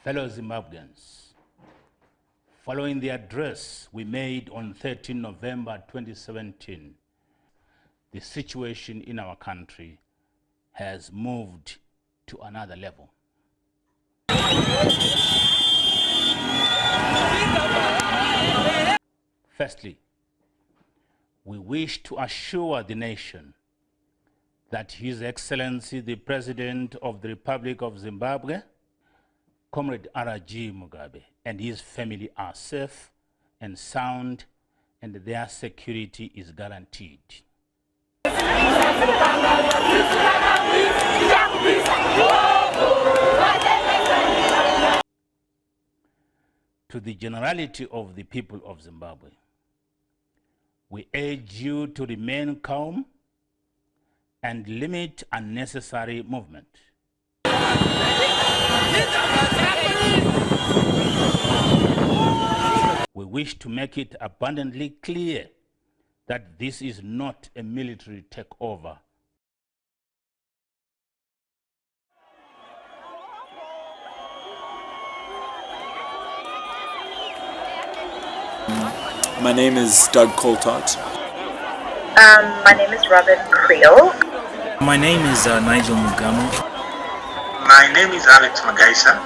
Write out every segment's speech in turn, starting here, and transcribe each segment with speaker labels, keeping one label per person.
Speaker 1: Fellow Zimbabweans, following the address we made on 13 November 2017, the situation in our country has moved to another level. Firstly, we wish to assure the nation that His Excellency the President of the Republic of Zimbabwe, Comrade R.G. Mugabe, and his family are safe and sound, and their security is guaranteed. To the generality of the people of Zimbabwe, we urge you to remain calm and limit unnecessary movement. We wish to make it abundantly clear that this is not a military takeover.
Speaker 2: My name is Doug Coltart.
Speaker 3: My name is Robin Creel.
Speaker 4: My name is Nigel Mugamu.
Speaker 5: My name is Alex Magaisa.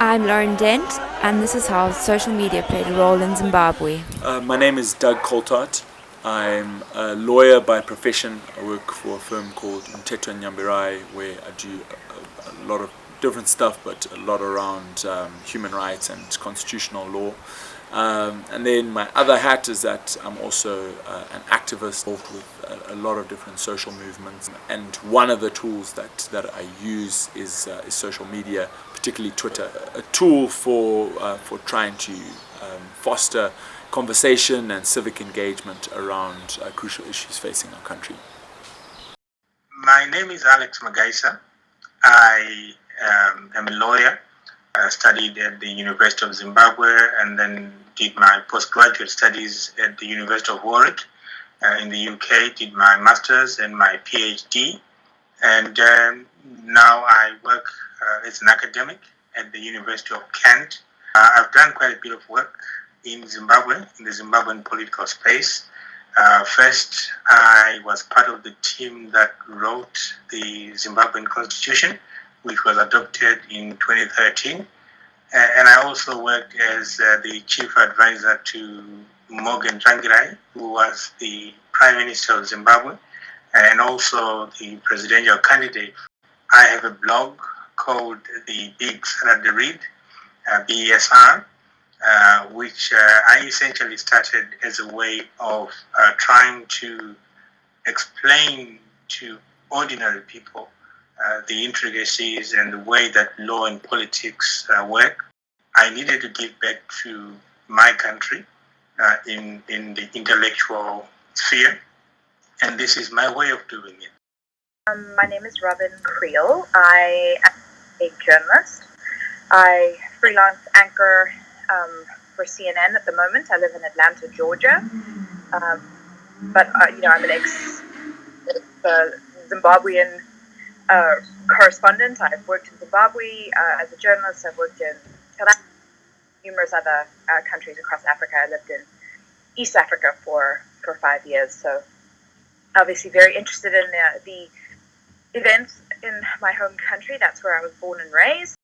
Speaker 6: I'm Lauren Dent, and this is how social media played a role in Zimbabwe.
Speaker 2: My name is Doug Coltart. I'm a lawyer by profession. I work for a firm called Mteto Nyambirai, where I do a lot of different stuff, but a lot around human rights and constitutional law. And then my other hat is that I'm also an activist involved with a lot of different social movements. And one of the tools that I use is social media, particularly Twitter, a tool for trying to foster conversation and civic engagement around crucial issues facing our country.
Speaker 5: My name is Alex Magaisa. I am a lawyer. I studied at the University of Zimbabwe and then did my postgraduate studies at the University of Warwick in the UK, did my master's and my PhD. And now I work as an academic at the University of Kent. I've done quite a bit of work in Zimbabwe, in the Zimbabwean political space. First, I was part of the team that wrote the Zimbabwean Constitution, which was adopted in 2013. And I also worked as the chief advisor to Morgan Tsvangirai, who was the Prime Minister of Zimbabwe, and also the presidential candidate. I have a blog called The Big Saturday Read, BSR, which I essentially started as a way of trying to explain to ordinary people the intricacies and the way that law and politics work. I needed to give back to my country in the intellectual sphere, and this is my way of doing it.
Speaker 3: My name is Robin Creel. I am a journalist. I freelance anchor for CNN at the moment. I live in Atlanta, Georgia. But I'm an ex-Zimbabwean correspondent. I've worked in Zimbabwe as a journalist. I've worked in numerous other countries across Africa. I lived in East Africa for 5 years. So obviously very interested in the events in my home country. That's where I was born and raised.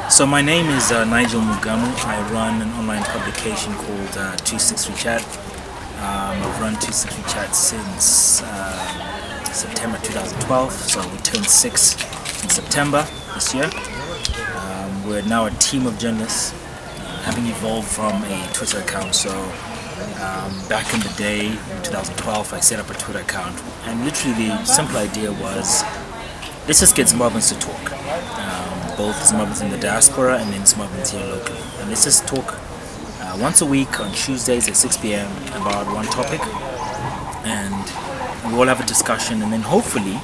Speaker 4: So my name is Nigel Mugamu. I run an online publication called 263 Chat. I've run 263 Chat since September 2012, so we turned 6 in September this year. We're now a team of journalists, having evolved from a Twitter account. So back in the day, in 2012, I set up a Twitter account, and literally the simple idea was, let's just get Zimbabweans to talk. Both Zimbabweans in the diaspora and then Zimbabweans here locally. And let's just talk once a week on Tuesdays at 6 p.m. about one topic, and we all have a discussion, and then hopefully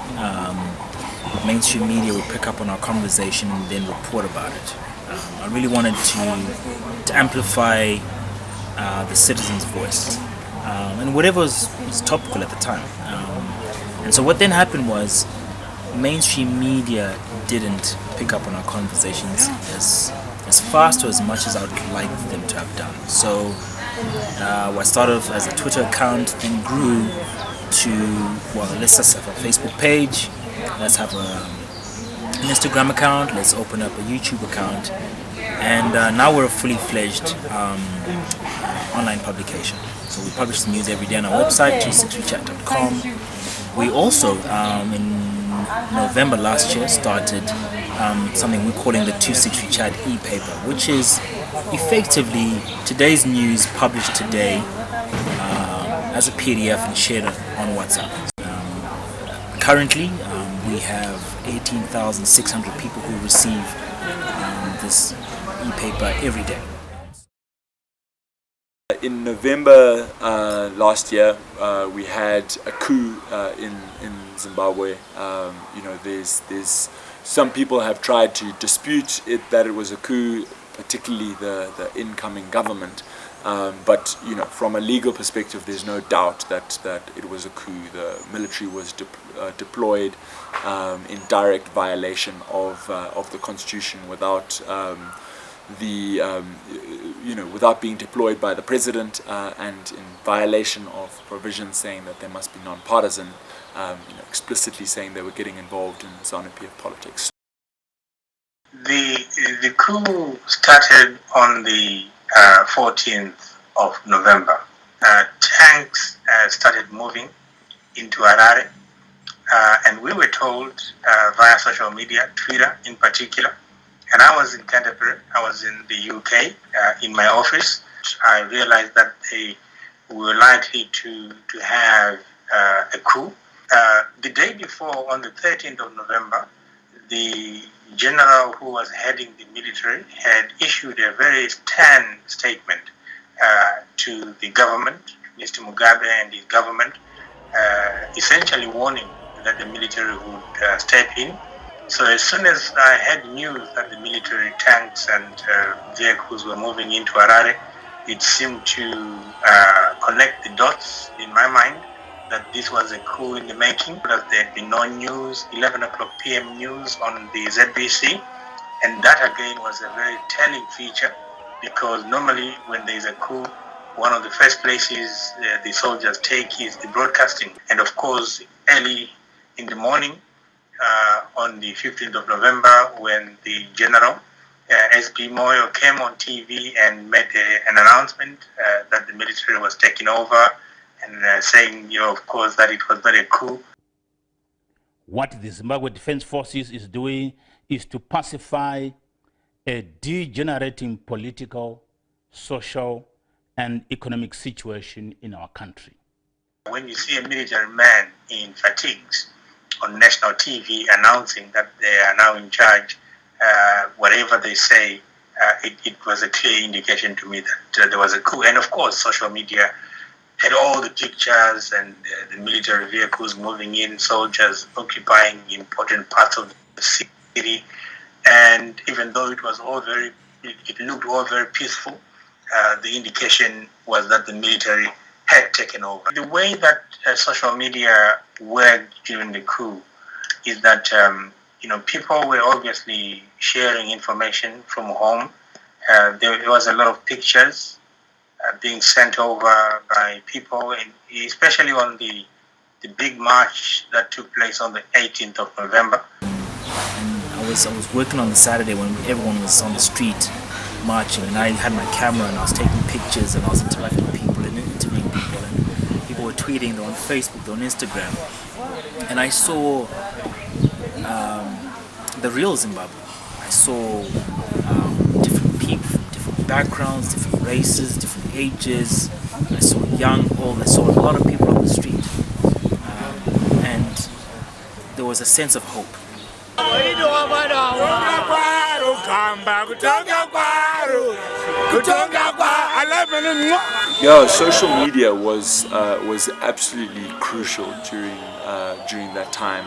Speaker 4: mainstream media will pick up on our conversation and then report about it. I really wanted to amplify the citizens' voice and whatever was topical at the time. And so what then happened was mainstream media didn't pick up on our conversations as fast or as much as I would like them to have done. So what started off as a Twitter account then grew to, well, let's just have a Facebook page, let's have an Instagram account, let's open up a YouTube account, and now we're a fully fledged online publication. So we publish the news every day on our website, 263chat.com. We also, in November last year, started something we're calling the 263 Chat e-paper, which is effectively today's news published today as a PDF and shared on WhatsApp. Currently, we have 18,600 people who receive this e-paper every day.
Speaker 2: In November last year, we had a coup in Zimbabwe. There's some people have tried to dispute it that it was a coup, particularly the incoming government. But from a legal perspective, there's no doubt that it was a coup. The military was deployed in direct violation of the constitution without without being deployed by the president, and in violation of provisions saying that they must be non-partisan, explicitly saying they were getting involved in ZANU-PF politics.
Speaker 5: The coup started on the 14th of November. Tanks started moving into Harare, and we were told via social media, Twitter in particular, and I was in Canterbury, I was in the UK, in my office. I realized that they were likely to have a coup. The day before, on the 13th of November, the general who was heading the military had issued a very stern statement to the government, Mr. Mugabe and his government, essentially warning that the military would step in. So as soon as I had news that the military tanks and vehicles were moving into Harare, it seemed to connect the dots in my mind that this was a coup in the making, that there had been no news, 11 o'clock p.m. news on the ZBC, and that again was a very telling feature, because normally when there is a coup, one of the first places the soldiers take is the broadcasting. And of course, early in the morning, on the 15th of November, when the general, S.P. Moyo, came on TV and made an announcement that the military was taking over, and saying, of course, that it was not a coup.
Speaker 1: What the Zimbabwe Defense Forces is doing is to pacify a degenerating political, social, and economic situation in our country.
Speaker 5: When you see a military man in fatigues on national TV announcing that they are now in charge, whatever they say, it was a clear indication to me that there was a coup. And of course, social media had all the pictures and the military vehicles moving in, soldiers occupying important parts of the city. And even though it was it looked all very peaceful, the indication was that the military had taken over. The way that social media worked during the coup is that people were obviously sharing information from home. There was a lot of pictures being sent over by people, and especially on the big march that took place on the 18th of November.
Speaker 4: And I was working on the Saturday when everyone was on the street marching, and I had my camera and I was taking pictures and I was interacting with people and interviewing people, and people were tweeting, they're on Facebook, they're on Instagram, and I saw the real Zimbabwe. I saw different people from different backgrounds, different races, different ages. I saw young, old, I saw a lot of people on the street, and there was a sense of hope.
Speaker 2: Yeah, social media was absolutely crucial during that time.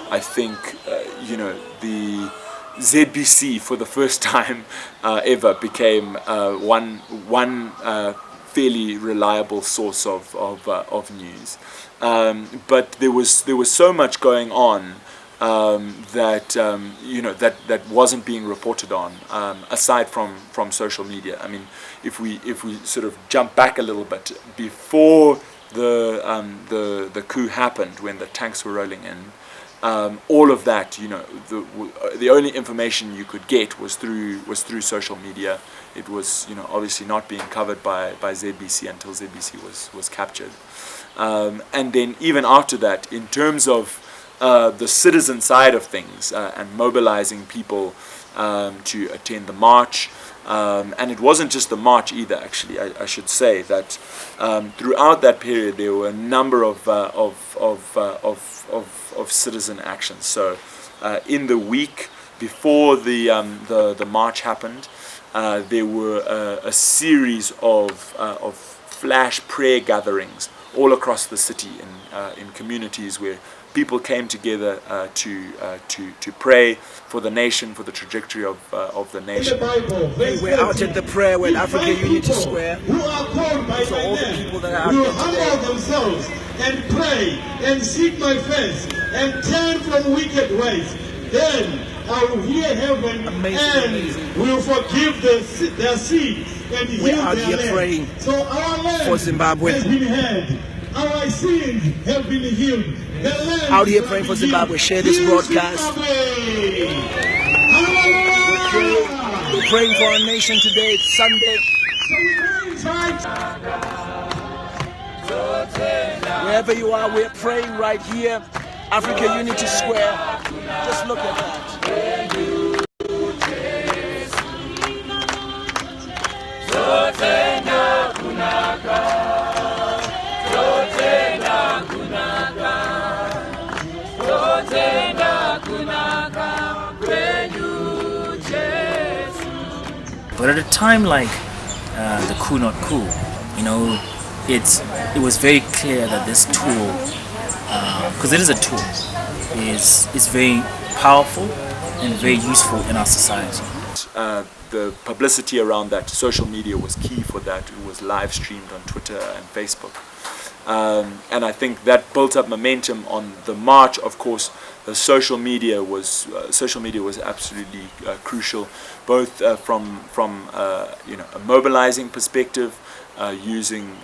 Speaker 2: I think the ZBC for the first time ever became one fairly reliable source of news. But there was so much going on that wasn't being reported on, aside from social media. I mean, if we sort of jump back a little bit, before the coup happened, when the tanks were rolling in, all of that, the only information you could get was through social media. It was, obviously not being covered by ZBC until ZBC was captured. And then even after that, in terms of the citizen side of things, and mobilizing people to attend the march, and it wasn't just the march either. Actually, I should say that throughout that period there were a number of citizen actions. So in the week before the march happened, there were a series of flash prayer gatherings all across the city in communities where people came together to pray for the nation, for the trajectory of the nation.
Speaker 7: We're out at the prayer with Africa Unity Square. So all the people that are out there today,
Speaker 8: themselves and pray and seek my face and turn from wicked ways, then I will hear heaven and will forgive their sins and heal
Speaker 7: we're out
Speaker 8: their
Speaker 7: here
Speaker 8: land.
Speaker 7: praying
Speaker 8: So our land
Speaker 7: for Zimbabwe.
Speaker 8: has been heard. Our sins have been healed. The land
Speaker 7: Out here
Speaker 8: has
Speaker 7: praying
Speaker 8: been
Speaker 7: for Zimbabwe.
Speaker 8: healed.
Speaker 7: Share this
Speaker 8: Heal
Speaker 7: broadcast.
Speaker 8: Zimbabwe.
Speaker 7: We're praying for our nation today. It's Sunday. Wherever you are, we're praying right here. Africa Unity Square. Just look at that.
Speaker 4: But at a time like the coup not coup, it was very clear that this tool, because it is a tool, is very powerful and very useful in our society.
Speaker 2: The publicity around that, social media was key for that. It was live streamed on Twitter and Facebook. And I think that built up momentum on the march. Of course, the social media was absolutely crucial, both from a mobilizing perspective, using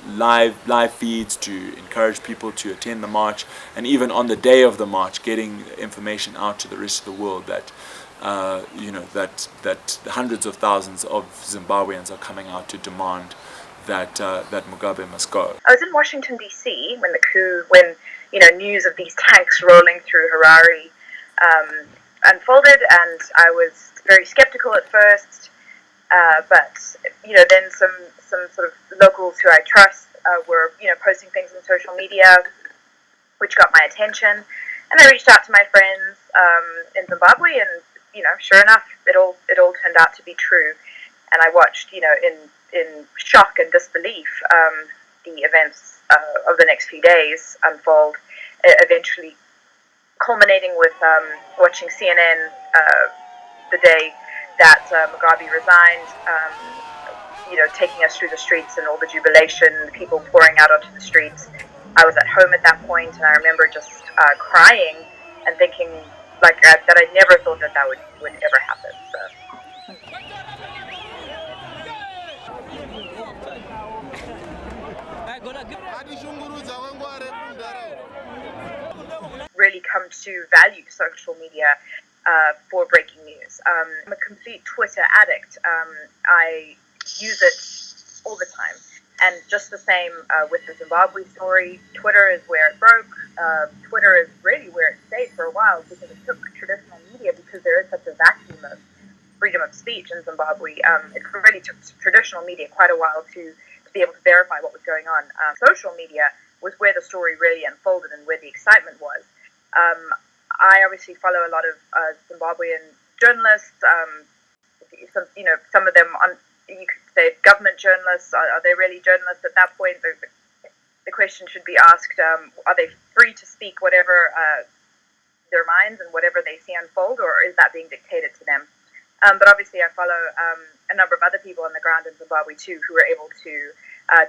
Speaker 2: live feeds to encourage people to attend the march, and even on the day of the march, getting information out to the rest of the world that that hundreds of thousands of Zimbabweans are coming out to demand that Mugabe must go.
Speaker 3: I was in Washington D.C. when news of these tanks rolling through Harare unfolded, and I was very skeptical at first. But then some sort of locals who I trust were posting things on social media, which got my attention, and I reached out to my friends in Zimbabwe, and sure enough, it all turned out to be true, and I watched in shock and disbelief the events of the next few days unfold, eventually culminating with watching CNN the day that Mugabe resigned, taking us through the streets and all the jubilation, people pouring out onto the streets. I was at home at that point, and I remember just crying and thinking that I never thought that would ever happen. So. Really come to value social media for breaking news. I'm a complete Twitter addict. I use it all the time. And just the same with the Zimbabwe story, Twitter is where it broke. Twitter is really where it stayed for a while, because it took traditional media, because there is such a vacuum of freedom of speech in Zimbabwe. It really took traditional media quite a while to be able to verify what was going on. Social media was where the story really unfolded and where the excitement was. I obviously follow a lot of Zimbabwean journalists. Some of them you could say government journalists. Are they really journalists at that point? The question should be asked, are they free to speak whatever their minds and whatever they see unfold, or is that being dictated to them? But obviously I follow a number of other people on the ground in Zimbabwe too, who were able to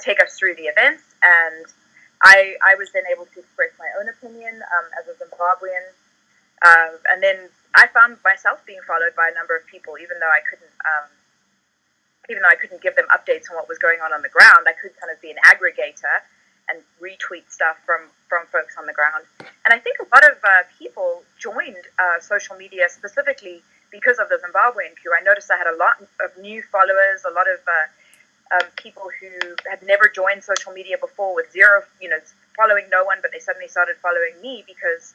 Speaker 3: take us through the events, and I was then able to express my own opinion as a Zimbabwean And then I found myself being followed by a number of people, even though I couldn't give them updates on what was going on the ground. I could kind of be an aggregator and retweet stuff from folks on the ground. And I think a lot of people joined social media specifically because of the Zimbabwean coup. I noticed I had a lot of new followers, a lot of people who had never joined social media before with zero, following no one, but they suddenly started following me because,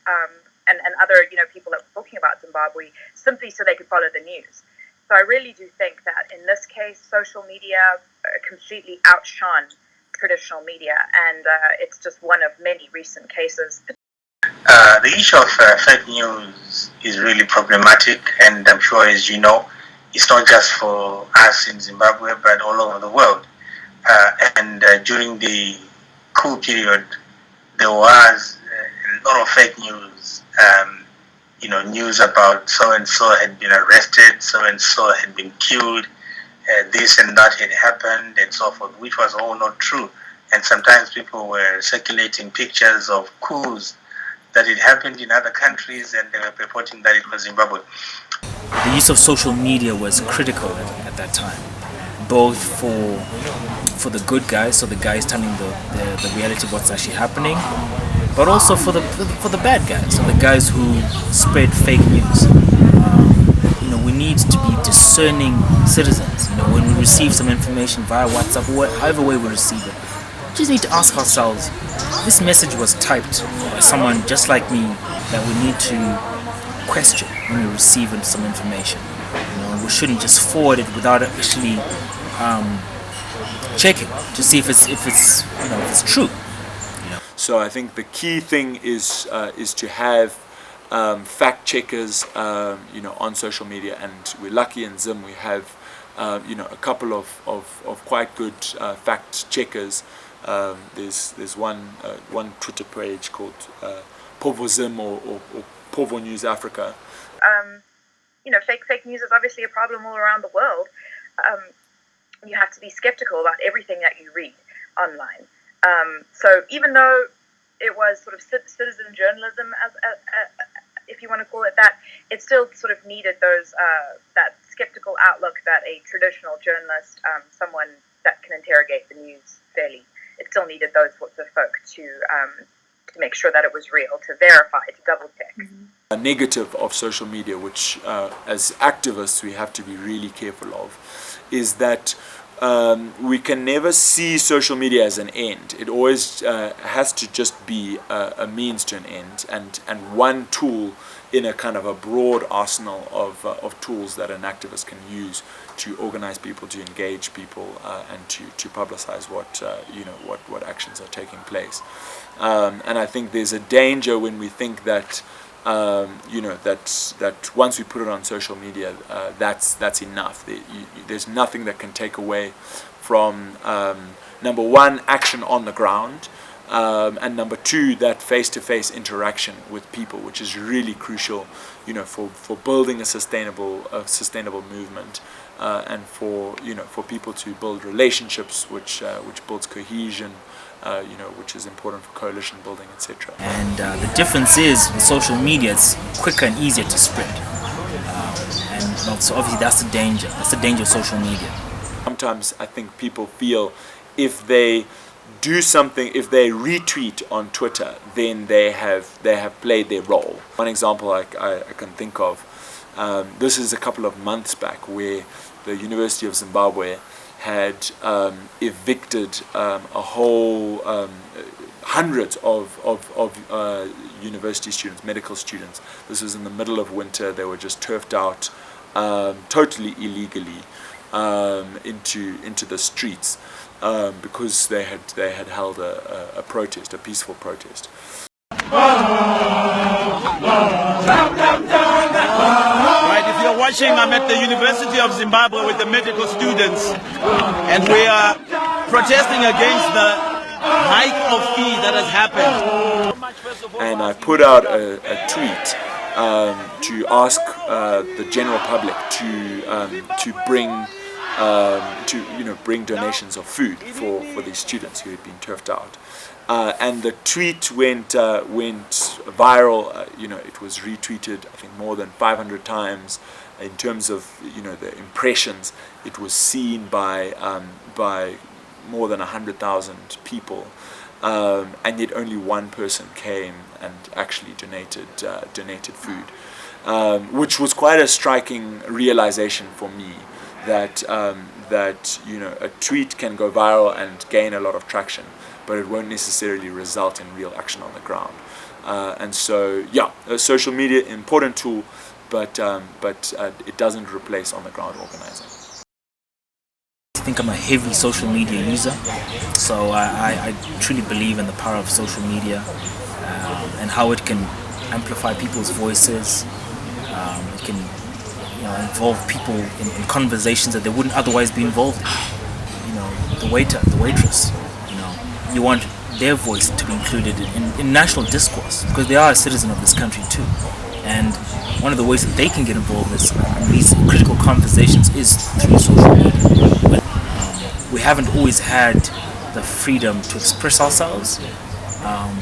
Speaker 3: and other, people that were talking about Zimbabwe simply so they could follow the news. So I really do think that in this case, social media completely outshone traditional media, and it's just one of many recent cases.
Speaker 5: The issue of fake news is really problematic, and I'm sure, as you know, it's not just for us in Zimbabwe, but all over the world. And during the coup period, there was a lot of fake news. News about so-and-so had been arrested, so-and-so had been killed, this and that had happened, and so forth, which was all not true. And sometimes people were circulating pictures of coups that it happened in other countries, and they were purporting that it was Zimbabwe.
Speaker 4: The use of social media was critical at that time, both for the good guys, so the guys telling the reality of what's actually happening, but also for the bad guys, so the guys who spread fake news. We need to be discerning citizens. When we receive some information via WhatsApp or however way we receive it, we just need to ask ourselves, this message was typed by someone just like me, that we need to question when we receive some information. We shouldn't just forward it without actually checking to see if it's true.
Speaker 2: So I think the key thing is to have fact checkers, on social media, and we're lucky in Zim we have a couple of quite good fact checkers. There's one Twitter page called Povo Zim or Povo News Africa.
Speaker 3: Fake news is obviously a problem all around the world. You have to be skeptical about everything that you read online. So even though it was sort of citizen journalism, as if you want to call it that, it still sort of needed that skeptical outlook that a traditional journalist, someone that can interrogate the news fairly, it still needed those sorts of folk to make sure that it was real, to verify, to double check.
Speaker 2: Mm-hmm. A negative of social media, which as activists we have to be really careful of, is that we can never see social media as an end. It always has to just be a means to an end, and one tool in a kind of a broad arsenal of tools that an activist can use to organize people, to engage people, and to publicize what actions are taking place. And I think there's a danger when we think that that once we put it on social media, that's enough. There's nothing that can take away from number one, action on the ground, and number two, that face-to-face interaction with people, which is really crucial, for building a sustainable movement, and for people to build relationships, which builds cohesion. Which is important for coalition building, etc.
Speaker 4: And the difference is with social media, it's quicker and easier to spread. And so obviously that's the danger. That's the danger of social media.
Speaker 2: Sometimes I think people feel if they do something, if they retweet on Twitter, then they have played their role. One example I can think of, this is a couple of months back, where the University of Zimbabwe had evicted a whole hundreds of university students, medical students. This was in the middle of winter. They were just turfed out totally illegally into the streets because they had held a protest, a peaceful protest.
Speaker 7: Right, if you're watching, I'm at the University of Zimbabwe with the medical students, and we are protesting against the hike of fees that has happened.
Speaker 2: And I put out a tweet to ask the general public to bring bring donations of food for these students who had been turfed out. And the tweet went viral. It was retweeted, I think, more than 500 times. In terms of the impressions, it was seen by more than 100,000 people, and yet only one person came and actually donated food, which was quite a striking realization for me that a tweet can go viral and gain a lot of traction, but it won't necessarily result in real action on the ground. And so, social media, important tool, but it doesn't replace on-the-ground organizing.
Speaker 4: I think I'm a heavy social media user, so I truly believe in the power of social media and how it can amplify people's voices. It can involve people in conversations that they wouldn't otherwise be involved in. The waiter, the waitress, you want their voice to be included in national discourse because they are a citizen of this country too. And one of the ways that they can get involved in these critical conversations is through social media. We haven't always had the freedom to express ourselves,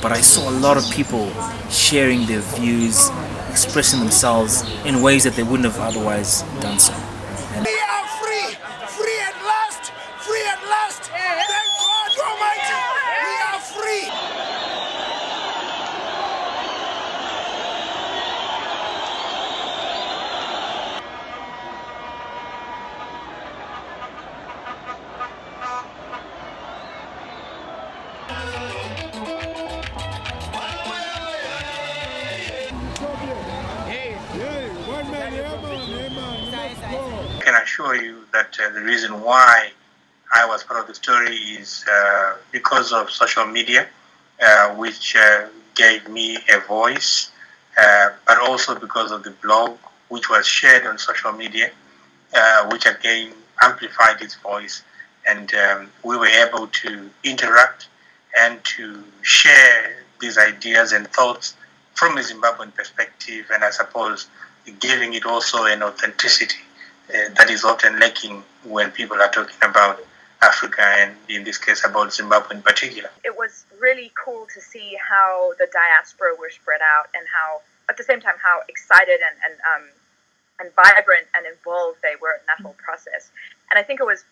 Speaker 4: but I saw a lot of people sharing their views, expressing themselves in ways that they wouldn't have otherwise done so. And
Speaker 9: we are free! Free at last! Free at last! Thank God Almighty! We are free!
Speaker 5: I can assure you that the reason why I was part of the story is because of social media, which gave me a voice, but also because of the blog, which was shared on social media, which again amplified its voice, and we were able to interact and to share these ideas and thoughts from a Zimbabwean perspective, and I suppose giving it also an authenticity that is often lacking when people are talking about Africa, and in this case about Zimbabwe in particular.
Speaker 3: It was really cool to see how the diaspora were spread out, and how, at the same time, how excited and vibrant and involved they were in that whole process. And I think it was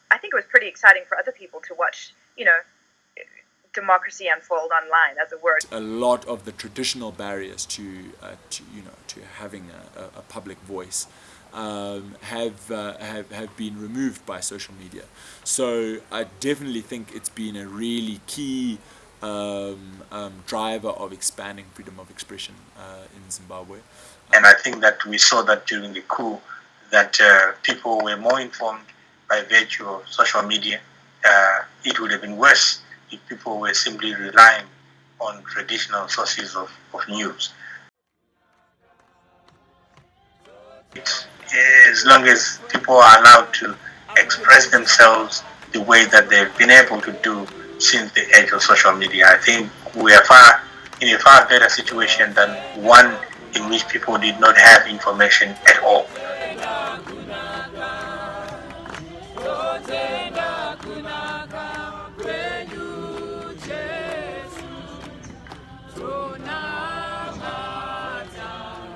Speaker 3: pretty exciting for other people to watch, democracy unfold online, as it were.
Speaker 2: A lot of the traditional barriers to having a public voice have been removed by social media. So I definitely think it's been a really key driver of expanding freedom of expression in Zimbabwe.
Speaker 5: And I think that we saw that during the coup, that people were more informed by virtue of social media. It would have been worse if people were simply relying on traditional sources of news. As long as people are allowed to express themselves the way that they've been able to do since the age of social media, I think we are in a far better situation than one in which people did not have information at all.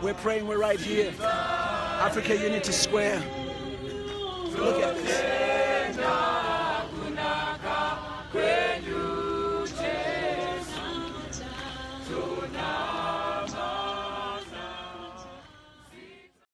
Speaker 7: We're praying, we're right here. Africa Unity Square. Look at this.